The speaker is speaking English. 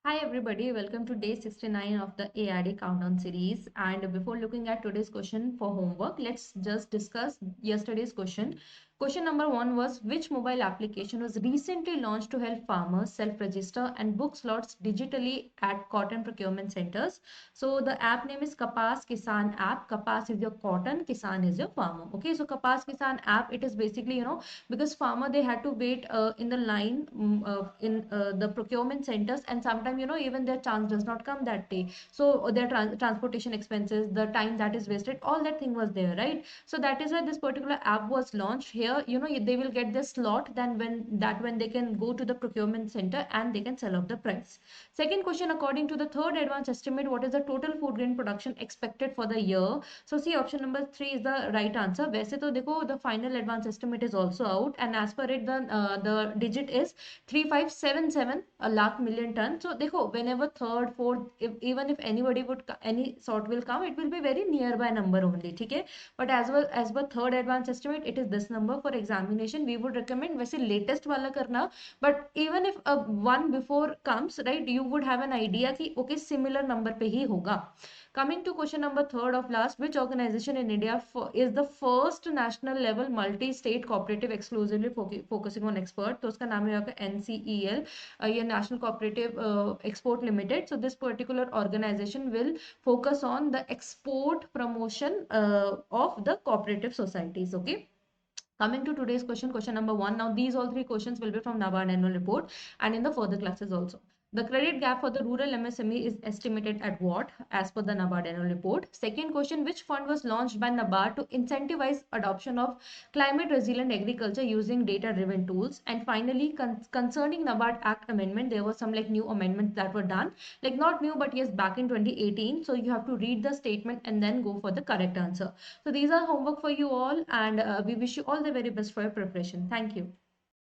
Hi everybody, welcome to day 69 of the ARD countdown series. And before looking at today's question for homework, let's just discuss yesterday's question. Question number one was, which mobile application was recently launched to help farmers self-register and book slots digitally at cotton procurement centers? So the app name is Kapas Kisan app. Kapas is your cotton, Kisan is your farmer. Okay, so Kapas Kisan app, it is basically, because farmer they had to wait in the line in the procurement centers, and sometimes even their chance does not come that day, so their transportation expenses, the time that is wasted, all that thing was there, right? So that is why this particular app was launched. Here they will get the slot, then when they can go to the procurement center and they can sell off the price. Second question, according to the third advance estimate, what is the total food grain production expected for the year? So see, option number 3 is the right answer. वैसे तो देखो, the final advance estimate is also out, and as per it the digit is 3577 a lakh million ton. So देखो, whenever third fourth, even if anybody would any sort will come, it will be very nearby number only, ठीक है? But as well as per third advance estimate, it is this number. For examination we would recommend वैसे latest वाला करना, but even if a one before comes, right, you would have an idea कि okay similar number पे ही होगा. Coming to question number third of last, which organization in India is the first national level multi-state cooperative exclusively focusing on export? तो उसका नाम है आपका NCEL, ये National Cooperative Export Limited. So this particular organization will focus on the export promotion of the cooperative societies. Okay. Coming to today's question, question number one. Now, these all three questions will be from NABARD annual report and in the further classes also. The credit gap for the rural MSME is estimated at what, as per the NABARD annual report? Second question, which fund was launched by NABARD to incentivize adoption of climate resilient agriculture using data driven tools? And finally, concerning NABARD Act amendment, there were some like new amendments that were done, like not new, but yes, back in 2018. So you have to read the statement and then go for the correct answer. So these are homework for you all, and we wish you all the very best for your preparation. Thank you.